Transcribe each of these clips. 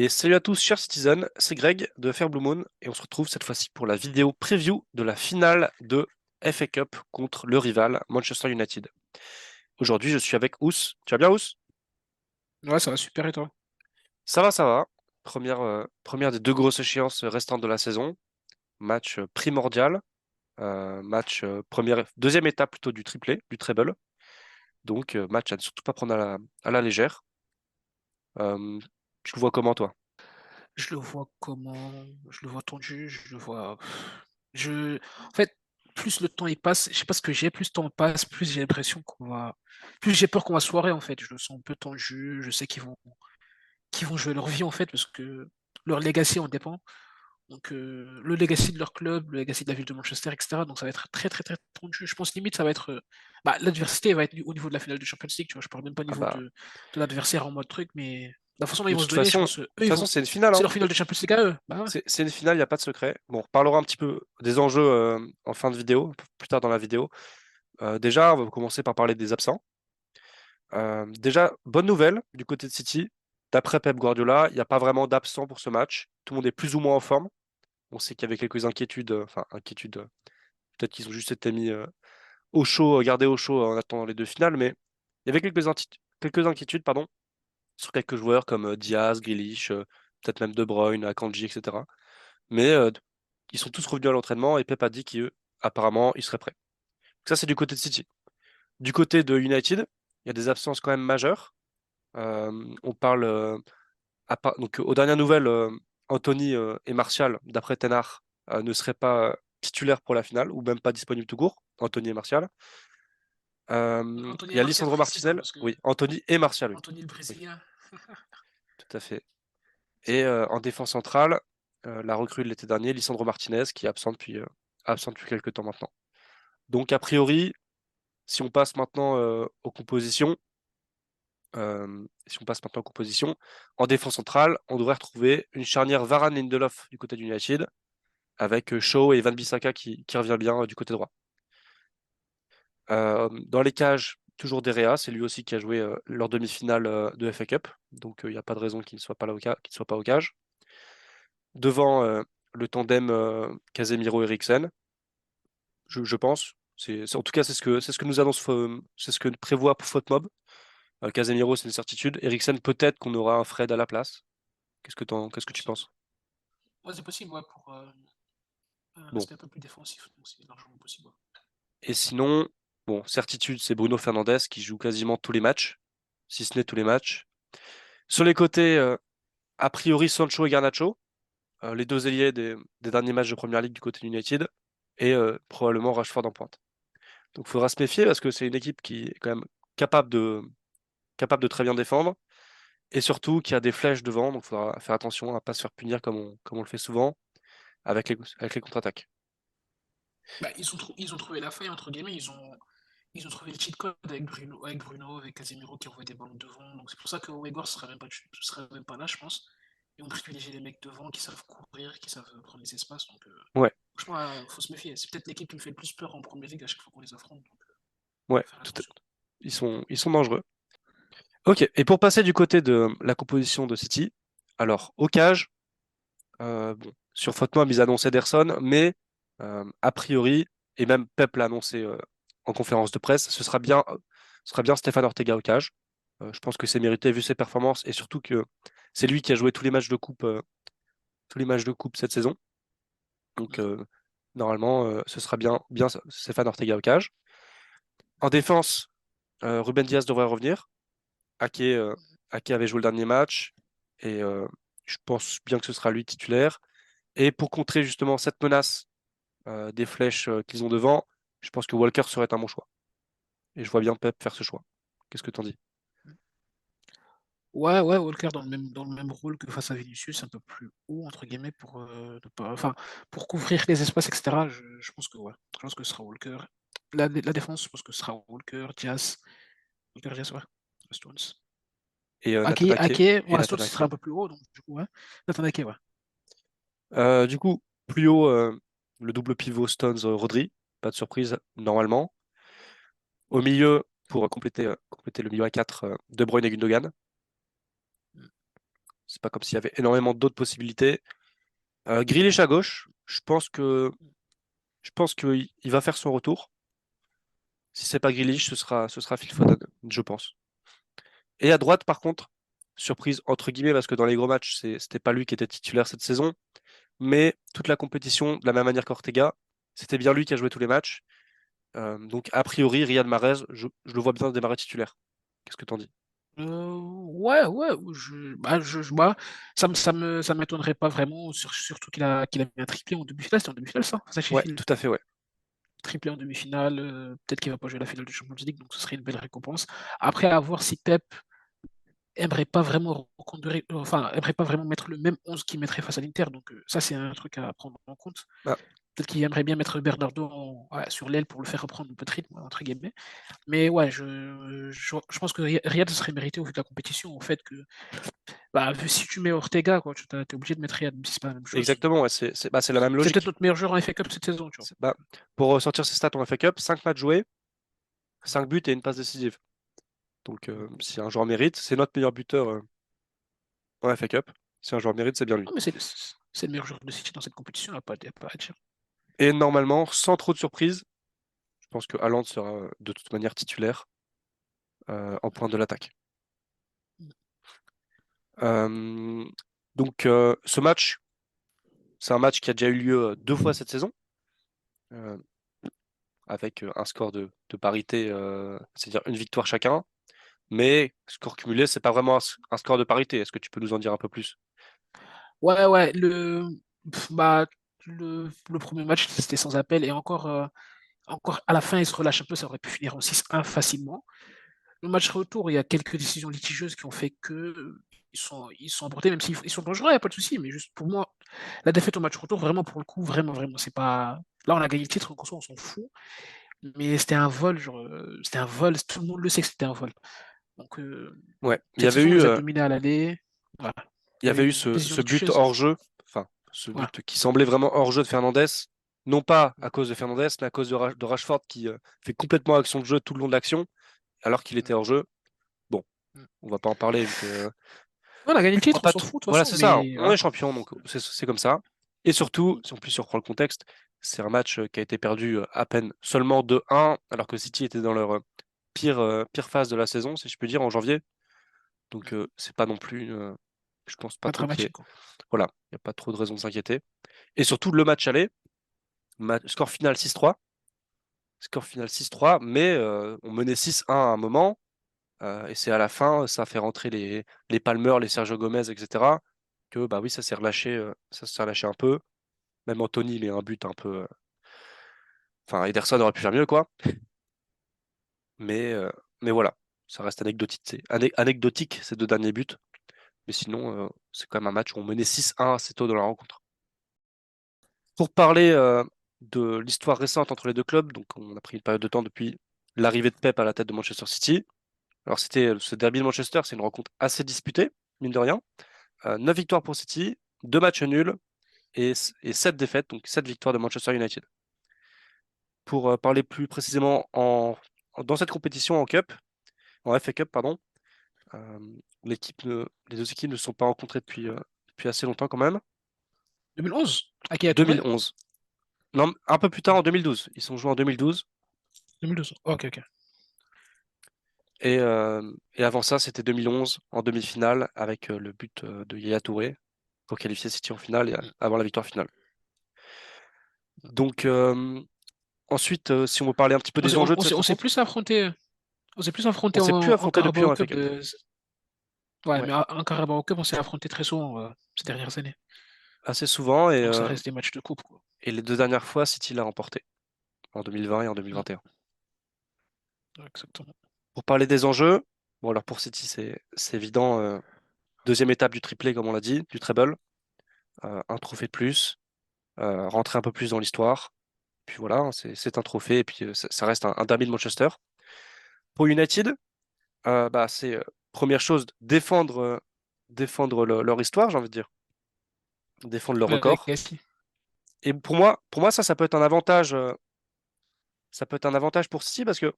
Et salut à tous, chers citizens, c'est Greg de Fair Blue Moon et on se retrouve cette fois-ci pour la vidéo preview de la finale de FA Cup contre le rival Manchester United. Aujourd'hui, je suis avec Ous. Tu vas bien, Ous? Ouais, ça va super et toi? Ça va, ça va. Première des deux grosses échéances restantes de la saison. Match primordial. Deuxième étape plutôt du triplé, du treble. Donc, match à ne surtout pas prendre à la légère. Euh, Tu le vois comment, toi? Je le vois comment? Je le vois tendu, je le vois. Je... En fait, plus le temps il passe, je sais pas ce que j'ai, plus le temps passe, plus j'ai l'impression qu'on va. Plus j'ai peur qu'on va se foirer en fait. Je le sens un peu tendu, je sais qu'ils vont jouer leur vie en fait, parce que leur legacy en dépend. Donc le legacy de leur club, le legacy de la ville de Manchester, etc. Donc ça va être très très très tendu. Je pense limite ça va être. L'adversité va être au niveau de la finale de Champions League, tu vois. Je parle même pas au Ah niveau bah, de l'adversaire en mode truc, mais la façon dont de ils vont se toute donner, je façon, de pense, toute façon, c'est une finale, c'est hein. leur finale de Champions League à eux. Bah ouais. C'est une finale, il n'y a pas de secret. Bon, on reparlera un petit peu des enjeux en fin de vidéo, plus tard dans la vidéo. Déjà, on va commencer par parler des absents. Déjà, bonne nouvelle du côté de City. D'après Pep Guardiola, il n'y a pas vraiment d'absents pour ce match. Tout le monde est plus ou moins en forme. On sait qu'il y avait quelques inquiétudes, peut-être qu'ils ont juste été mis au chaud, gardés au chaud en attendant les deux finales, mais il y avait quelques inquiétudes, pardon, sur quelques joueurs comme Diaz, Grealish, peut-être même De Bruyne, Akanji, etc. Mais ils sont tous revenus à l'entraînement et Pep a dit qu'apparemment, ils seraient prêts. Donc ça, c'est du côté de City. Du côté de United, il y a des absences quand même majeures. On parle, donc aux dernières nouvelles, Anthony et Martial, d'après Ten Hag, ne seraient pas titulaires pour la finale ou même pas disponibles tout court. Anthony et Martial. Anthony Il et y a Martial Lisandro précise, hein, Martinez. parce que Oui, Anthony et Martial, oui. Anthony le Oui, Brésilien, tout à fait. c'est Et vrai. en défense centrale, la recrue de l'été dernier, Lisandro Martinez, qui est absent depuis quelques temps maintenant. Donc, a priori, si on passe maintenant aux compositions, en défense centrale, on devrait retrouver une charnière Varane-Lindelof du côté du United, avec Shaw et Van Bissaka qui revient bien du côté droit. Dans les cages, toujours Derea, c'est lui aussi qui a joué leur demi-finale de FA Cup, donc il n'y a pas de raison qu'il ne soit pas là qu'il ne soit pas au cage. Devant le tandem Casemiro-Eriksen, je pense. En tout cas, c'est ce que nous annonce, c'est ce que prévoit Footmob. Casemiro, c'est une certitude. Eriksen, peut-être qu'on aura un Fred à la place. Qu'est-ce que tu Possible. penses? Ouais, c'est possible, ouais, pour un Bon. aspect un peu plus défensif, donc c'est largement possible. Ouais. Et sinon, bon, certitude, c'est Bruno Fernandes qui joue quasiment tous les matchs, si ce n'est tous les matchs. Sur les côtés, a priori, Sancho et Garnacho, les deux ailiers des derniers matchs de Première Ligue du côté d'United, et probablement Rashford en pointe. Donc il faudra se méfier parce que c'est une équipe qui est quand même capable capable de très bien défendre, et surtout qui a des flèches devant, donc il faudra faire attention à ne pas se faire punir comme on le fait souvent avec les contre-attaques. Ils ont trouvé la faille, entre guillemets, ils ont trouvé le cheat code avec Bruno, avec Casemiro qui envoie des ballons devant. Donc c'est pour ça que Weghorst serait même pas là, je pense. Ils vont privilégier les mecs devant qui savent courir, qui savent prendre les espaces. Donc Ouais, franchement, faut se méfier. C'est peut-être l'équipe qui me fait le plus peur en première ligue à chaque fois qu'on les affronte. Donc ouais, faire attention. ils sont dangereux. Ok, et pour passer du côté de la composition de City, alors au cage, bon, sur Footmob, ils annonçaient Ederson, mais a priori, et même Pep l'a annoncé en conférence de presse, ce sera bien Stéphane Ortega au cage. Je pense que c'est mérité vu ses performances et surtout que c'est lui qui a joué tous les matchs de coupe cette saison. Donc normalement, ce sera bien Stéphane Ortega au cage. En défense, Ruben Diaz devrait revenir. Ake, euh, Ake avait joué le dernier match et je pense bien que ce sera lui titulaire. Et pour contrer justement cette menace des flèches qu'ils ont devant, je pense que Walker serait un bon choix. Et je vois bien Pep faire ce choix. Qu'est-ce que t'en dis? Ouais, ouais, Walker dans le même rôle que face à Vinicius, un peu plus haut, entre guillemets, pour, ne pas, enfin, pour couvrir les espaces, etc. Je pense que ouais. Je pense que ce sera Walker. La défense, je pense que ce sera Walker, Diaz. Walker, Diaz, ouais. Stones. Et Ake, Nathan Ake. Ake, Et voilà, Stones, Nathan ce sera un Ake. peu plus haut, donc du coup, ouais. Nathan Ake, ouais. Du coup, plus haut, le double pivot Stones-Rodri. Pas de surprise, normalement. Au milieu, pour compléter le milieu à 4, De Bruyne et Gundogan. C'est pas comme s'il y avait énormément d'autres possibilités. Grealish à gauche, je pense qu'il il va faire son retour. Si c'est pas Grealish, ce sera Phil Foden, je pense. Et à droite, par contre, surprise entre guillemets, parce que dans les gros matchs, c'était pas lui qui était titulaire cette saison, mais toute la compétition, de la même manière qu'Ortega, c'était bien lui qui a joué tous les matchs. Donc a priori, Riyad Mahrez, je le vois bien démarrer titulaire. Qu'est-ce que t'en dis? Ouais, ouais, bah, ça m'étonnerait pas vraiment, surtout qu'il a mis un triplé en demi-finale, c'était en demi-finale ça, face à Ouais, Sheffield. tout à fait, ouais. Triplé en demi-finale, peut-être qu'il va pas jouer la finale de Champions League, donc ce serait une belle récompense. Après, à voir si Pep aimerait pas vraiment enfin, aimerait pas vraiment mettre le même 11 qu'il mettrait face à l'Inter, donc ça c'est un truc à prendre en compte. Bah, Peut-être qu'il aimerait bien mettre Bernardo ouais, sur l'aile pour le faire reprendre un peu de rythme, entre guillemets. Mais ouais, je pense que Riyad serait mérité au vu de la compétition, au fait que bah, si tu mets Ortega, quoi, tu es obligé de mettre Riyad, même si c'est pas la même chose. exactement, ouais, c'est la même C'est peut-être logique. notre meilleur joueur en FA Cup cette saison, tu vois. Bah, pour sortir ses stats en FA Cup, 5 matchs joués, 5 buts et une passe décisive. Donc si un joueur mérite, c'est notre meilleur buteur en FA Cup. Si un joueur mérite, c'est bien lui. Non, mais c'est le meilleur joueur de City dans cette compétition, il n'y a pas à dire. Et normalement, sans trop de surprise, je pense que Haaland sera de toute manière titulaire en point de l'attaque. Euh, donc ce match, c'est un match qui a déjà eu lieu 2 fois cette saison, euh, avec un score de parité, c'est-à-dire une victoire chacun. Mais score cumulé, c'est pas vraiment un score de parité. Est-ce que tu peux nous en dire un peu plus? Ouais, ouais, bah, le premier match, c'était sans appel, et encore à la fin, il se relâche un peu, ça aurait pu finir en 6-1 facilement. Le match retour, il y a quelques décisions litigieuses qui ont fait que ils sont emportés, même s'ils ils sont dangereux, il n'y a pas de souci. Mais juste pour moi, la défaite au match retour, vraiment pour le coup, vraiment, vraiment, c'est pas. Là, on a gagné le titre, donc en soi, on s'en fout. Mais c'était un vol, genre, c'était un vol, tout le monde le sait que c'était un vol. Donc, Ouais, cette saison, on les a dominés à l'aller. Voilà. il y Il y avait avait eu une décision ce but litigieuse. hors jeu, enfin, ce Voilà. but qui semblait vraiment hors jeu de Fernandez, non pas à cause de Fernandez, mais à cause de Rashford qui fait complètement action de jeu tout le long de l'action, alors qu'il était hors jeu. Bon, on va pas en parler vu que On a gagné le on va titre, on pas s'en trop. fout de toute Voilà, façon, c'est ça. mais On voilà est quoi. champion, donc c'est comme ça. Et surtout, si en plus on reprend le contexte, c'est un match qui a été perdu à peine seulement 2-1, alors que City était dans leur pire phase de la saison, si je peux dire, en janvier. Donc c'est pas non plus, je pense pas Pas trop qu'il y ait, dramatique, quoi. voilà, il n'y a pas trop de raison de s'inquiéter. Et surtout le match aller, score final 6-3, score final 6-3, mais on menait 6-1 à un moment, et c'est à la fin, ça a fait rentrer les Palmer, les Sergio Gomez, etc. Que bah oui, ça s'est relâché un peu. Même Anthony, il met un but un peu. Enfin, Ederson aurait pu faire mieux, quoi. Mais, euh, mais voilà, ça reste anecdotique, anecdotique ces 2 derniers buts. Mais sinon, c'est quand même un match où on menait 6-1 assez tôt dans la rencontre. Pour parler de l'histoire récente entre les deux clubs, donc on a pris une période de temps depuis l'arrivée de Pep à la tête de Manchester City. Alors c'était ce derby de Manchester, c'est une rencontre assez disputée, mine de rien. 9 victoires pour City, 2 matchs nuls et 7 défaites, donc 7 victoires de Manchester United. Pour parler plus précisément dans cette compétition en Cup, en FA Cup, pardon, euh, les deux équipes ne se sont pas rencontrées depuis assez longtemps quand même. 2011, Aki Touré. 2011. Non, un peu plus tard en 2012. Ils sont joués en 2012. 2012. Ok, ok. Et avant ça, c'était 2011 en demi-finale avec le but de Yaya Touré pour qualifier City en finale et avoir la victoire finale. Donc ensuite, si on veut parler un petit peu des enjeux de cette On s'est rencontre, plus affronté. On s'est plus affronté on s'est plus en affronté depuis Carabao en FA Cup. Cup. Ouais, Ouais, mais en Carabao Cup, on s'est affronté très souvent ces dernières années. assez souvent Donc ça reste des matchs de coupe, quoi. et les 2 dernières fois, City l'a remporté en 2020 et en Mm, 2021. ouais, exactement. Pour parler des enjeux, bon alors pour City, c'est évident. Deuxième étape du triplé, comme on l'a dit, du treble, un trophée de plus, rentrer un peu plus dans l'histoire. Puis voilà, hein, c'est un trophée et puis ça reste un derby de Manchester. Pour United, bah, c'est première chose, défendre leur histoire, j'ai envie de dire, défendre leur Ouais, record. Et pour moi, ça peut être un avantage, ça peut être un avantage pour City parce que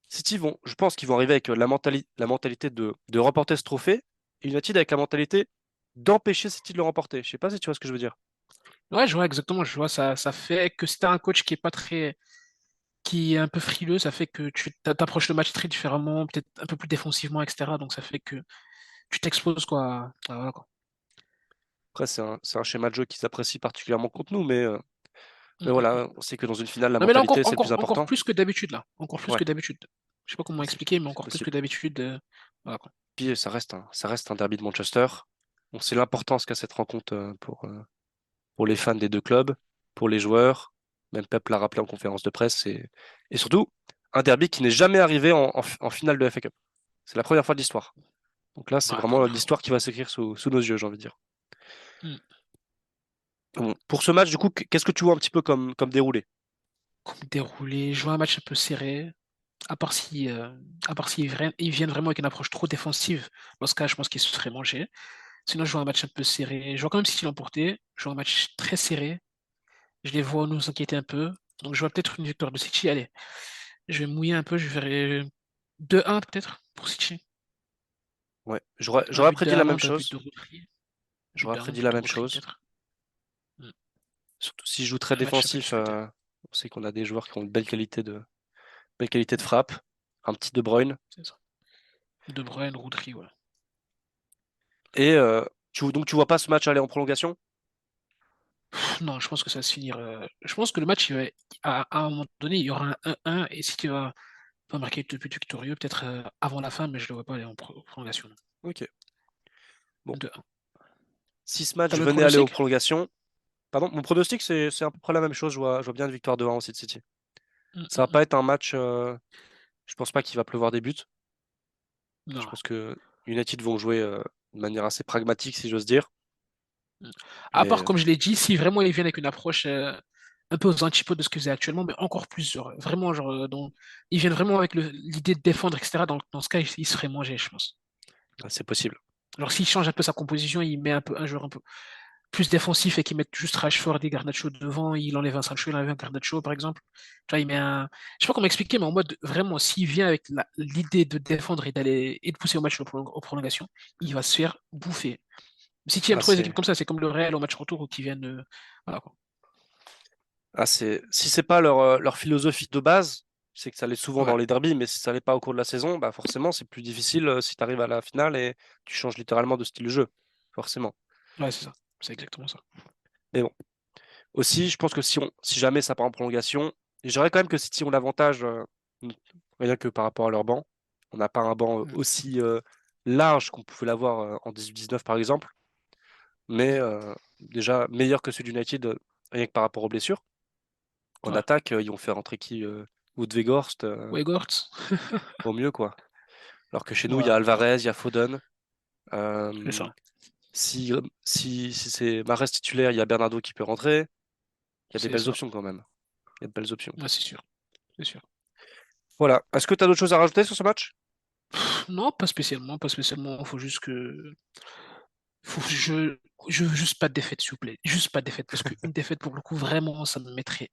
City je pense qu'ils vont arriver avec la mentalité de remporter ce trophée, et United avec la mentalité d'empêcher City de le remporter. Je sais pas si tu vois ce que je veux dire. Ouais, je vois exactement. Je vois ça fait que si t'as un coach qui est pas très, qui est un peu frileux, ça fait que tu t'approches le match très différemment, peut-être un peu plus défensivement, etc. Donc ça fait que tu t'exposes quoi. Ah, voilà, quoi. Après, c'est un schéma de jeu qui s'apprécie particulièrement contre nous, Mm, mais mm, mm. voilà, on sait que dans une finale, la Non mais là mentalité, c'est le plus encore important. plus que d'habitude là, encore plus Ouais, que d'habitude. Je sais pas comment c'est expliquer, mais c'est encore plus que possible. d'habitude. Voilà, quoi. Puis ça reste un derby de Manchester. On sait l'importance qu'a cette rencontre pour les fans des deux clubs, pour les joueurs. Même Pep l'a rappelé en conférence de presse. Et surtout, un derby qui n'est jamais arrivé en finale de FA Cup. C'est la première fois de l'histoire. Donc là, c'est Ouais, vraiment première fois. l'histoire qui va s'écrire sous nos yeux, j'ai envie de dire. Mm. Bon, pour ce match, du coup, qu'est-ce que tu vois un petit peu comme déroulé? Comme déroulé, jouer un match un peu serré. À part si, ils viennent vraiment avec une approche trop défensive. Dans ce cas, je pense qu'ils se feraient manger. Sinon, je vois un match un peu serré. Je vois quand même City l'emporter. Je vois un match très serré. Je les vois nous inquiéter un peu. Donc, je vois peut-être une victoire de City. Allez, je vais mouiller un peu. Je verrai 2-1 peut-être pour City. Ouais, j'aurais Un j'aurais but de prédit la même Haaland, un but chose. de Rodri. J'aurais prédit But la de même Rodri chose. peut-être. Mm. Surtout s'il joue très Un match un peu défensif, discuté. on sait qu'on a des joueurs qui ont une belle qualité de frappe. Un petit De Bruyne. C'est ça. De Bruyne, Rodri, ouais. Et donc tu vois pas ce match aller en prolongation? Non, je pense que ça va se finir. Je pense que le match, à un moment donné, il y aura un 1-1 et City va marquer deux buts victorieux, peut-être avant la fin, mais je ne le vois pas aller en prolongation. Ok. Bon, 2-1. si ce T'as match le même venait aller aux pronostic? prolongations, pardon, mon pronostic, c'est à peu près la même chose. Je vois bien une victoire de 1 aussi de City. Mm, Ça mm, va pas mm. être un match. Je pense pas qu'il va pleuvoir des buts. Je Non. pense que United vont jouer de manière assez pragmatique, si j'ose dire. Mm. À Mais part, comme je l'ai dit, si vraiment ils viennent avec une approche un peu aux antipodes de ce qu'ils faisaient actuellement, mais encore plus, genre, vraiment, genre, ils viennent vraiment avec l'idée de défendre, etc. Dans ce cas, ils se feraient manger, je pense. c'est possible. Alors, s'il change un peu sa composition, il met un joueur un peu plus défensif et qu'il met juste Rashford et Garnacho devant, il enlève un Sancho, il enlève un Garnacho, par exemple. Tu vois, il met un. Je sais pas comment expliquer, mais en mode, vraiment, s'il vient avec l'idée de défendre et d'aller et de pousser au match aux prolongations, il va se faire bouffer. City aime Ah, trop les équipes c'est, comme ça, c'est comme le Real au match retour qui viennent. Voilà, quoi. si c'est pas leur philosophie de base, c'est que ça l'est souvent dans Ouais, les derbies, mais si ça l'est pas au cours de la saison, bah forcément c'est plus difficile si tu arrives à la finale et tu changes littéralement de style de jeu. Forcément. ouais, c'est ça. C'est exactement ça. Mais bon. Aussi, je pense que si jamais ça part en prolongation, je dirais quand même que City ont l'avantage, rien que par rapport à leur banc. On n'a pas un banc Mm, aussi large qu'on pouvait l'avoir en 18-19 par exemple, mais déjà meilleur que celui d'United, rien que par rapport aux blessures. En ouais. attaque, ils vont faire entrer qui Wout Weghorst, Weghorst. au mieux, quoi. Alors que chez nous, il y Ouais, a ouais, Alvarez, il y a Foden. c'est Euh, ça. si c'est Mahrez titulaire, il y a Bernardo qui peut rentrer. Il y a des C'est belles ça. options quand même. Il y a de belles options. Ouais, c'est sûr. C'est sûr. Voilà. Est-ce que tu as d'autres choses à rajouter sur ce match? Non, pas spécialement, pas spécialement. Faut juste que. Faut, je veux juste pas de défaite, s'il vous plaît. Juste pas de défaite. Parce qu'une défaite, pour le coup, vraiment, ça me mettrait.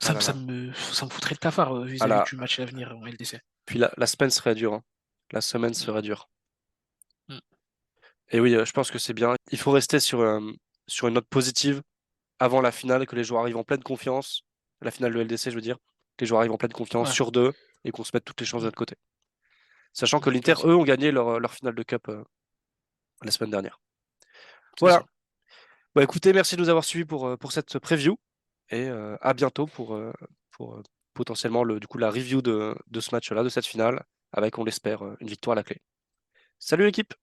Ah là là. Ça me foutrait le cafard Ah vis-à-vis là. du match à venir en LDC. Puis la semaine serait dure, hein. La semaine Mm, serait dure. mm. Et oui, je pense que c'est bien. Il faut rester sur une note positive avant la finale, que les joueurs arrivent en pleine confiance. La finale de LDC, je veux dire. Que les joueurs arrivent en pleine confiance Ouais. sur deux et qu'on se mette toutes les chances de Mm, notre côté. Sachant que l'Inter, c'est ça. eux, ont gagné leur finale de Cup la semaine dernière. C'est Voilà. ça. Bah écoutez, merci de nous avoir suivis pour cette preview et à bientôt pour potentiellement du coup, la review de ce match-là, de cette finale, avec, on l'espère, une victoire à la clé. Salut l'équipe!